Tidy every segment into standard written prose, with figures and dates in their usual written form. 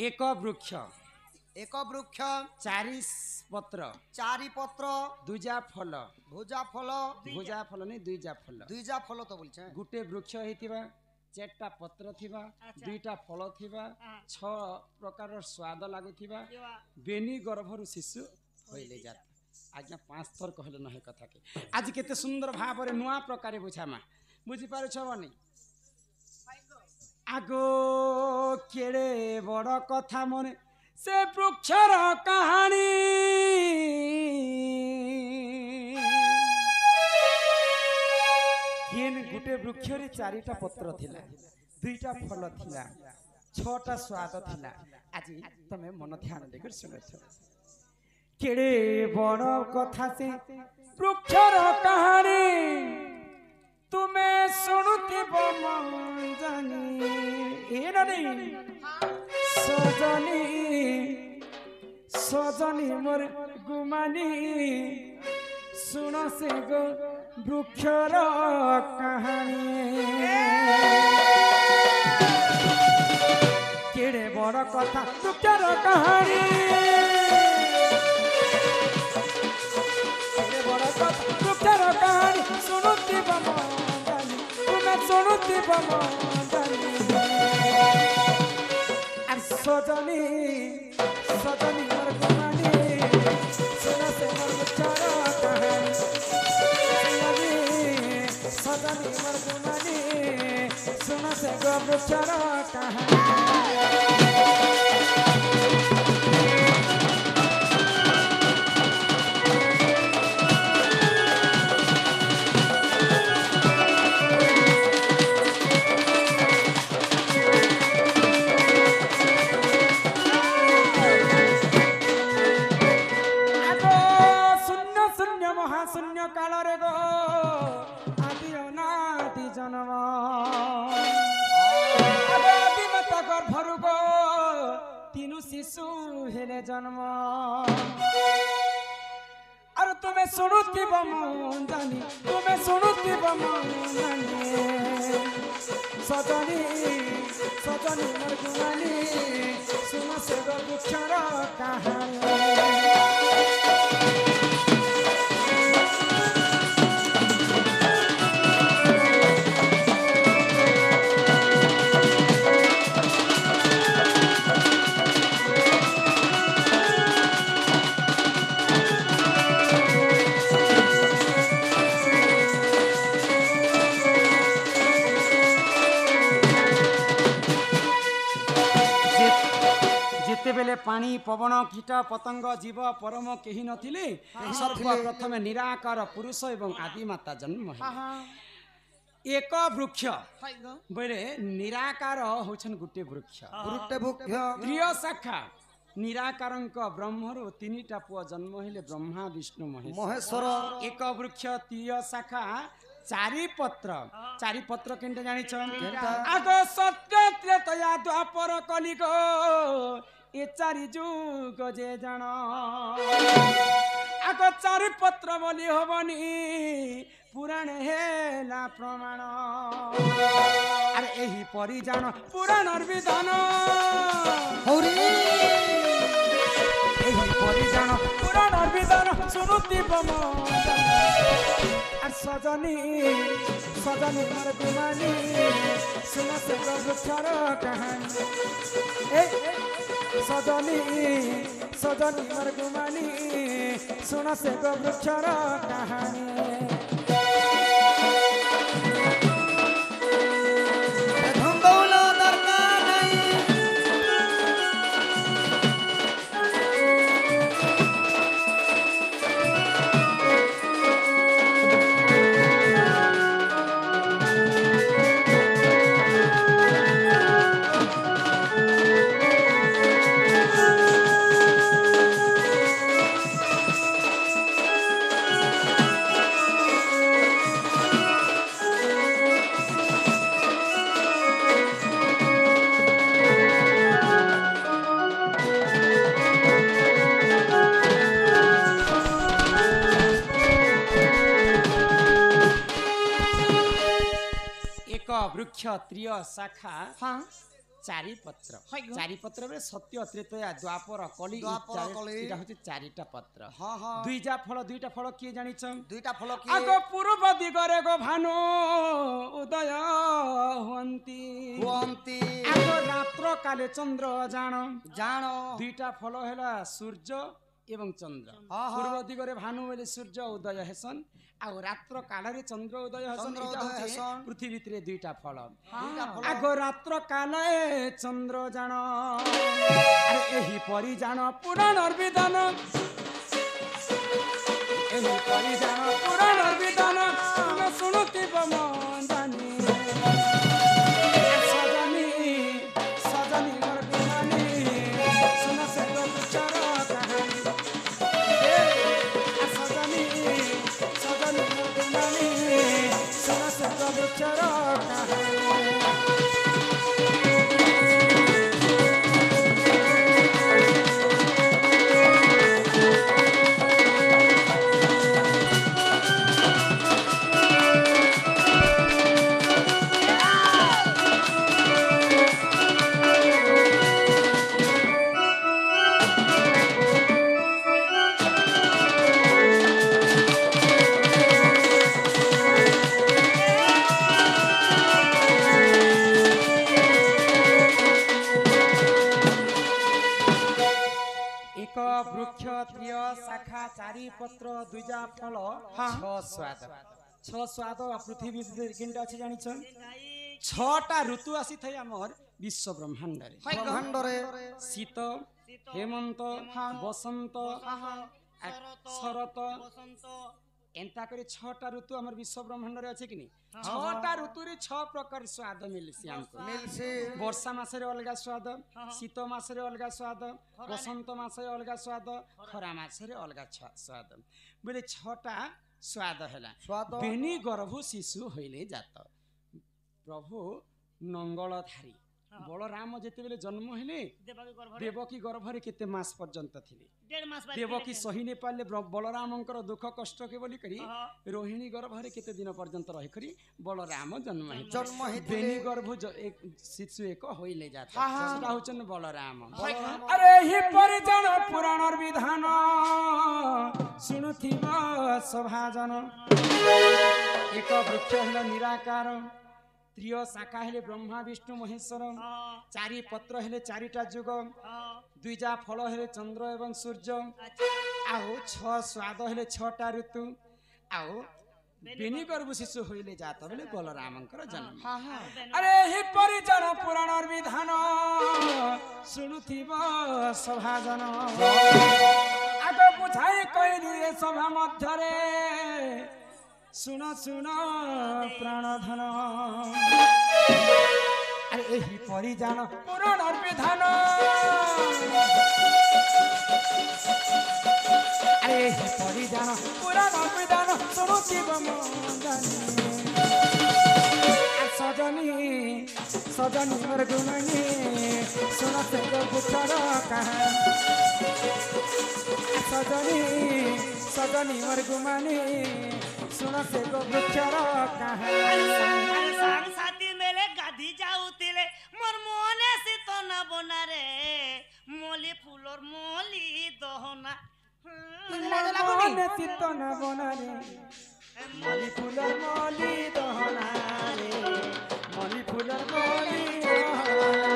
एक वृक्ष चारि पत्र दुजा फल भुजा फल नहीं दुईजा फल तो बोलछे गुटे वृक्ष हेतिबा चारटा पत्र थिबा दुईटा फल थिबा 6 प्रकार स्वाद लागुथिबा बेनी गर्भरु शिशु होइले जात आज्ञा 5 थर कहले नहे कथा के आज केते सुंदर भाव रे नुआ प्रकार बुझामा बुझी पारो छबनी आगो केड़े बड़ कथा मने से वृक्षर कहानी गुटे वृक्ष रे 4टा पत्र थिला 2टा फल थिला 6टा स्वाद थिला आज तमे मन ध्यान देकर सुनछ केड़े बड़ कथा से वृक्षर कहानी तुम्हें सुनुथिबो मन जानी ए नहीं सजनी सजनी मोर गुमानी सुन से गो वृक्षर कहानी केड़े बड़ कथा वृक्षर कहानी केड़े बड़ कथा वृक्षर कहानी सुनुथिबो मन जानी तुम्हें सुनुथिबो मन जानी सजनी सजनी मोर गुमानी सुन से मोर वृक्षर कहानी सजनी मोर गुमानी सुन से गो वृक्षर कहानी शून्य काल रे गो आदि अनादि जन्म आदि माता गर्भरु गो तीनु शिशु हेले जन्म और तुम्हें सुनुथिबो मन जानी तुम्हें सुनुथिबो मन जानी सजनी सजनी मोर गुमानी सुन से गो वृक्षर कहानी बेले पानी पवन कीट पतंग जीव परम केही नथिले सर्व प्रथम निराकार पुरुष एवं आदि माता जन्म एक वृक्ष बेले निराकार होछन गुटे वृक्ष प्रिय शाखा निराकारंक ब्रह्मरु 3टा पुआ जन्म हेले ब्रह्मा विष्णु महेश्वर एक वृक्ष प्रिय शाखा 4 पत्र केनते जानि छ आगो सत्य त्रेतया द्वापर कलिग ए 4 जुग जे जान आगो 4 पत्र बोली होबनी पुराण हेला प्रमाण अरे एही परि जान पुराण विधान हौरी एही परि जान पुराण विधान सुनुथिबो मन सजनी सजनी मोर गुमानी सुन से गो वृक्षर कहानी सजनी सजनी मोर गुमानी सुन से गो वृक्षर कहानी वृक्ष त्रिय शाखा चारि पत्र हाय गो। चारि पत्र रे सत्य त्रेतया द्वापर कली एटा होची चारिटा पत्र हाँ हाँ दुईटा फल किए जानिछ दुईटा फल की आगो पूर्व दिगरे गो भानु उदय हुअन्ति आगो रात्र काले चंद्र जान दुईटा फल हैला सूर्य एवं चंद्र पूर्व दिगरे भानु बोले सूर्य उदय हेसन आ रात्र काल चंद्र उदय हेसन पृथ्वी भितर दुईटा फल आगो रात्र काले चंद्र जान अरे एही परि जान पुराण विधान एही परि जान पुराण विधान शुणुथिब मन जानी सजनी सजनी मोर बिहानी सुन से तो विचार कहानी सजनी सजनी मोर बिहानी सुन से तो विचार कहानी वृक्ष त्रिय शाखा चारि पत्र दुईजा फल छ स्वाद पृथ्वी किनटा अछि जानिछ छटा ऋतु आसी थाई हमर विश्व ब्रह्मांड रे शीत हेमंत बसंत शरत एंता करी छटा ऋतु हमर विश्व ब्रह्मांड रे अछि किनी छटा ऋतु रे छ प्रकार स्वाद मिलसी हमको मिलसी वर्षा मास रे अलगा स्वाद शीत मास रे अलगा स्वाद बसंत मास रे अलगा स्वाद खरा मास रे अलगा स्वाद बोले छटा स्वाद हैला बेनी गर्भ शिशु होइले जात प्रभु नंगलधारी बलराम जेते बेले जन्म हेले देवकी गर्भरे केते मास पर्यंत थिले देवकी सही ने पाले बलरामंकर दुख कष्ट के बोली करी रोहिणी गर्भरे केते दिन पर्यंत रहि करी बलराम जन्म हे बेनी गर्भ एक शिशु एक होइले जाता सेटा होचन बलराम अरे ही परिजन पुराण विधान सुनुथिबा सभाजन एक वृक्ष हेला निराकार त्रिय शाखा हेले ब्रह्मा विष्णु महेश्वर चारि पत्र हेले चारिटा जुग दुईजा फल हेले चंद्र एवं सूर्य आउ छ स्वाद हेले छटा ऋतु आउ बेनी गर्भ शिशु होइले जात बेले बलरामंकर जन्म अरे हे परिजन पुराण विधान सुनुथिब सभाजन आग बुझाई कइली सभा मध्यरे सुन सुन प्राणधन अरे एही परिजान पुराण विधान अरे एही परिजान पुराण विधान सुनुथिब मन सजनी सजनी मोर गुमनी सुन से गुचर कहानी सजनी सजनी मोर गुमनी सुन से गुचर कहानी साथी मेले गाधी जाउतिले मोर मने सित ना बना रे मोली फुलर मोली दहना मने सित ना बना रे मोली फुलर मोली दहना रे मोली फुलर मोली दहना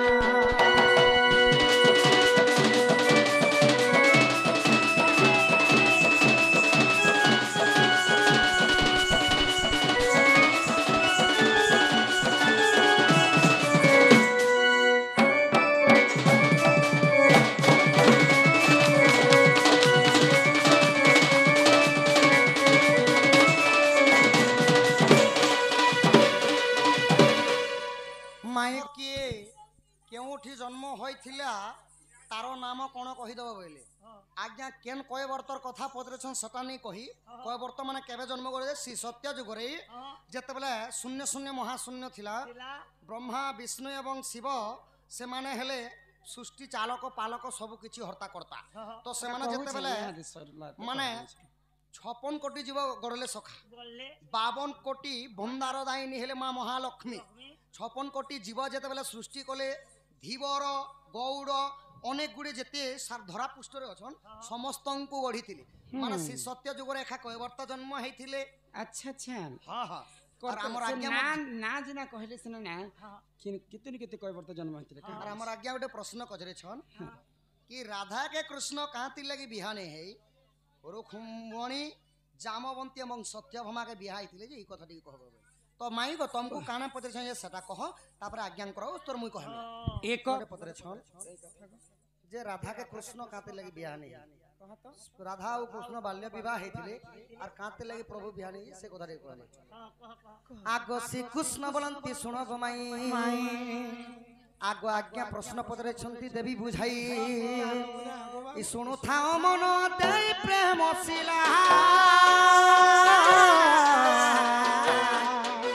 जन्म होइथिला तारो नाम कोन कहि दबो बोले आज्ञा केन कय वर्तर कथा पदरेछन सता नै कहि कय वर्त माने केबे जन्म करे श्री सत्य जुगरे जते बेले शून्य शून्य महाशून्य थिला ब्रह्मा विष्णु एवं शिव से माने हेले सृष्टि चालक पालक सब किछि हर्ता करता तो से माने जते बेले माने 56 कोटी जीव गड़ले सखा 52 कोटी बंदार दायिनी हेले मां महालक्ष्मी 56 कोटी जीव जते बेले सृष्टि कले ଧୀବର ଗୌଡ଼ ଅନେକ ଗୁଡ଼ିଏ ଯେତେ ଧରା ପୃଷ୍ଠରେ ଅଛନ୍ ସମସ୍ତଙ୍କୁ ଗଢ଼ିଥିଲେ ମାନେ ସେ ସତ୍ୟ ଯୁଗରେ ଏକା କୈବର୍ତ୍ତ ଜନ୍ମ ହେଇଥିଲେ। अच्छा अच्छा ହଁ ହଁ और ଆମର ଆଜ୍ଞା ना ना जिना कहले सिना ना कितनी केते कय वर्त जन्म होइतिले और हमर आज्ञा गोटे प्रश्न कजरे छन कि राधा के कृष्ण कांति लगी बिहाने है रुक्मणी जामवंती एवं सत्यभामा के बिहा आइतिले जे ई कथा टी कहबो तो माई को तुमको काना पत्र छै सेटा कह तापर आज्ञा करो तोर मुई कहले एक गोटे पत्र छन जे राधा के कृष्ण कांति लगी बिहाने राधा और कृष्ण बाल्य विवाह हेतिले और कांति लगी प्रभु बिहाने से कथा टी कहले आगो श्री कृष्ण बोलंती सुनो गो माई आगो आज्ञा प्रश्न पत्र छंती देवी बुझाई ई सुनु थाओ मन देई प्रेम शिला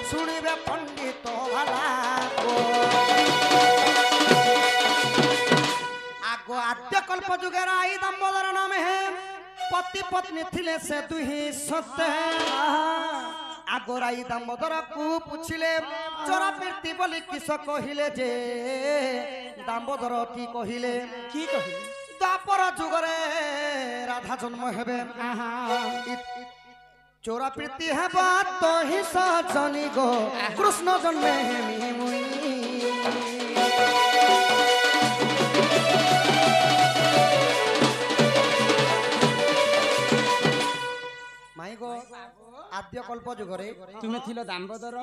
सुनिबे पंडित भला आगो आद्य कल्प जुगे आई दामोदर नाम है पति पत्नी थिले से दुही सत्य आगोराई दामोदर को पूछिले चोरा पीर्ति बोली किस कहिले जे दामोदर की कहिले द्वापर जुगरे राधा जन्म हेबे चोरा पीर्ति हेबा तो ही सजनी गो कृष्ण जन्मे हेमी मुई माई गो आद्य कल्प जुगरे तुमे थिलो दामोदर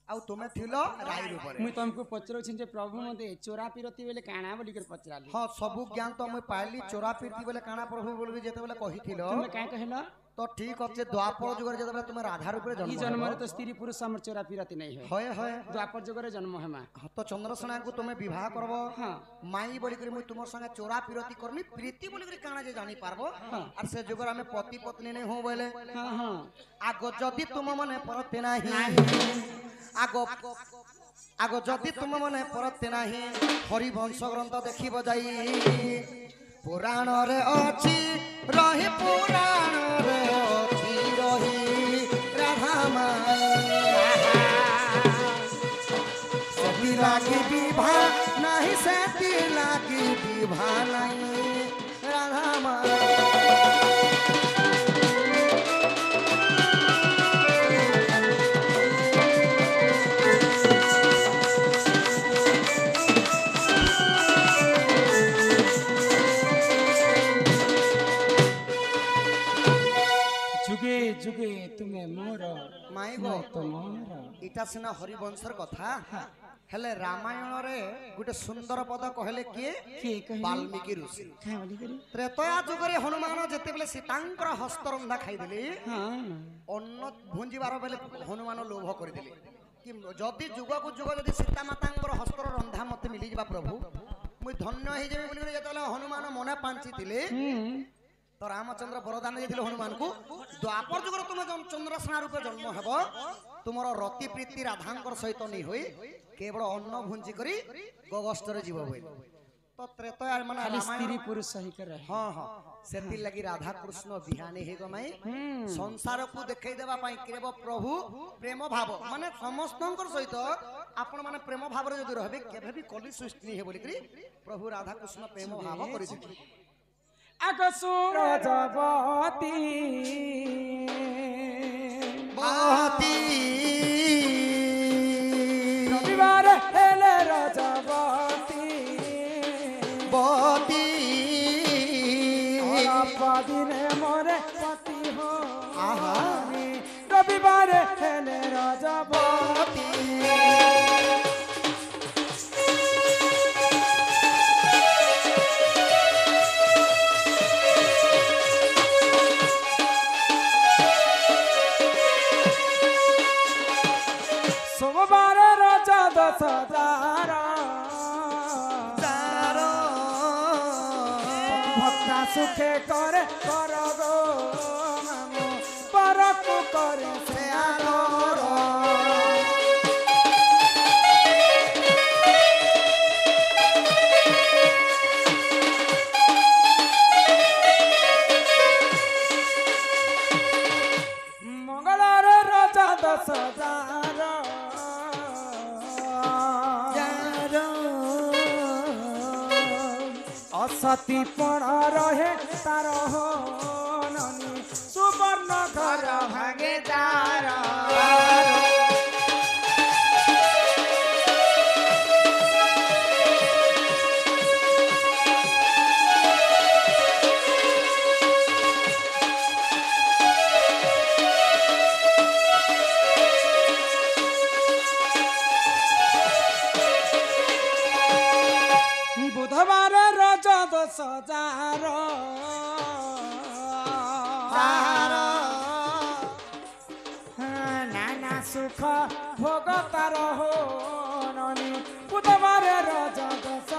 आउ तुमे थिलो राई रूपरे मुई तुमको पचरो छिन जे प्रभु मते चोरा पिरती बेले काना बोली कर पचराली हां सब ज्ञान तो मुई पाइली चोरा पीर्ति बेले काना प्रभु बोलबी जेते बेले कहिथिलो तुमे काहे कहलो तो ठीक अच्छे द्वापर जुगरे जेते बेले तुमे राधा रूपरे ई जन्म जन्म रे तो स्त्री पुरुष हमर चोरा पिरती नहीं है होय होय द्वापर जुगरे जन्म हेमा तो चंद्रसेना को तुमे विवाह करबो हां माई बोली करी मुई तुमर संगे चोरा पीरती करमी प्रीति बोली करी काना जे जानी पारबो और से जुगर हमें पति पत्नी नहीं हो बोले हां हां आगो जदी तुम मने परते नाही आगो आगो जदि तुम मने परते नाही हरिवंश ग्रंथ देखिब जाई पुराण रे अछि रही पुराण रे अछि रही राधा माई सभी लागी विवाह नाही से ती लागी विवाह नाही राधा माई जुगे जुगे तुमे मोर माई गो तोमर इटा सिना हरिवंशर कथा हेले रामायण रे गुटे सुंदर पद कहले किए के कहि वाल्मीकि ऋषि का बोली करी त्रेतया जुगरे हनुमान जेते बेले सीतांकर हस्तरंधा खाई देली हां अन्न भुंजीबार बेले हनुमान लोभ कर देले कि जदि जुग को जुग जदि सीता मातांकर हस्तर रंधा मते मिली जिबा प्रभु मुई धन्य हे जेबे बोली जेतले हनुमान मने पांची थिले तो रामचंद्र वरदान देथिले हनुमान को द्वापर जुगर तुम चंद्रसेना रूपे जन्म हेबो तुमर रति प्रीति राधांकर सहित नहीं होई केवल अन्न भुंजी करी गोगस्तर जीव होई तो त्रेतया माने खाली स्त्री पुरुष सही कर हां हां सेति लगी राधा कृष्ण बिहाने हे गमाई संसार को देखै देबा पई केवल प्रभु प्रेम भाव माने समस्तंकर सहित आपण माने प्रेम भाव रे जदि रहबे केबे भी कली सृष्टि हे बोली करी प्रभु राधा कृष्ण प्रेम भाव करि दिथि अगसुर जबती बाती रविवार हेले रजबती बाती दिने मोरे पति हो आहा रविवार हेले रजबती सोमवार रजा 10,000 भक्ता सुखे करे कर गो मामो परकु करे से आलोर मंगलार रजा 10,000 ଅସତି ପଣ ରହେ ତାର ନନି ସୁବର୍ଣ୍ଣ ଘର ଭାଙ୍ଗେ ତାର ବୁଧବାର ରଜ ଦଶ ଜାର ନାନା ସୁଖ ଭୋଗ ତାର ହୋ ନନି ବୁଧବାର ରଜ ଦଶ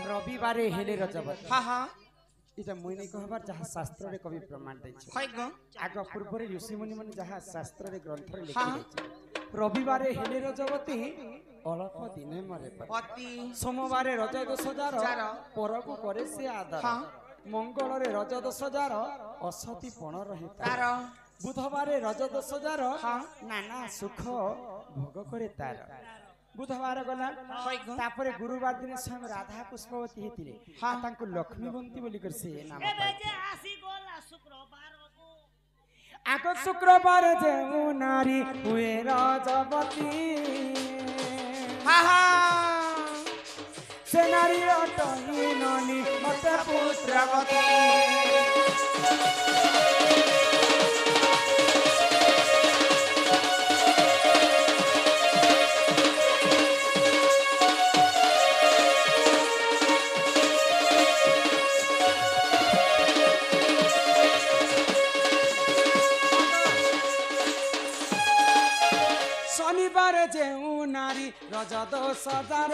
रविवारे हेले रजबती हाँ हाँ इटा मुई नहीं कहबार जहाँ शास्त्र रे कवि प्रमाण दैछ है गो आग पूर्व रे ऋषि मुनि मन जहाँ शास्त्र रे ग्रंथ रे लिखि दैछ रविवारे हेले रजबती अलप दिने मरे पति सोमवार रज दश जार परकु करे से आदर मंगल रे रज दश जार असति पण रहे तार बुधवार रज दश जार नाना सुख भोग करे तार बुधवार गला तापरे गुरुवार दिन स्वयं राधा पुष्पवती हेतिले तांको लक्ष्मीवंती बोली कर से नाम एबे जे आसी गोला शुक्रवार को आगो शुक्रवार जे नारी हुए रजबती हाँ हाँ से नारी अटही ननी मत पुत्रवती शनिवार जेऊ नारी रज दश जार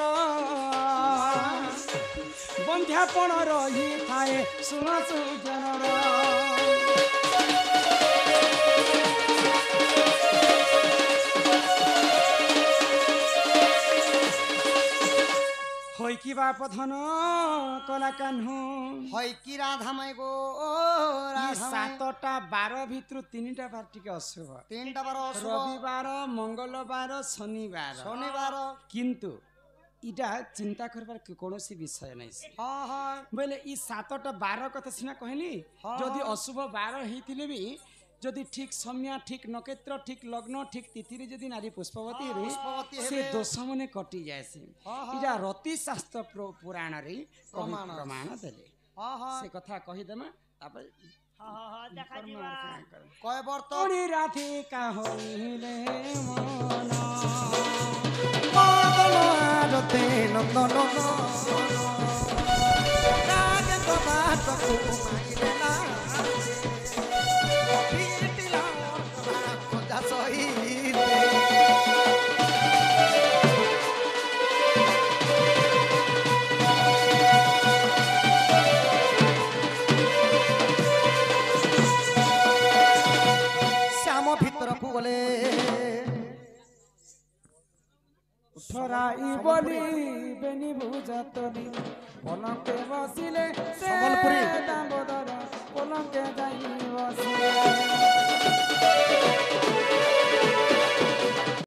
बंध्यापण रही थाए सुन सुजनर होई कि बाप धन कला कान्हू হয় কি রাধামাই গো सातटा बार भित्रु तीनटा बार टिके अशुभ তিনটা বার অশুভ रविवार मंगलवार शनिवार শনিবার किंतु इटा चिंता करबार कोनोसी विषय नहीं হ্যাঁ হ্যাঁ बोले ई सातटा बार कथा सिना कहली जदि अशुभ बार हेतिले भी जदि ठीक समय ठीक नक्षत्र ठीक लग्न ठीक तिथि रे जदि नारी पुष्पवती रे पुष्पवती से दोष मने कटि जायसी इटा रति शास्त्र पुराण रे प्रमाण देले হ্যাঁ হ্যাঁ से कथा कहि देमा तापर हाँ हाँ हाँ देखा जीवा কয় বর্ত तोरी राधिका होइले मन মদনারতে নন্দন রাগে কবাটকু মাইলে না পিটিলা খোঁজা সহিতে শ্যাম ভিতরকু গলে ছড়াই বলি বেনি বুঝাতলি পলকে বসিলে সম্বলপুরী। দামোদর পলকে যাই বসিলে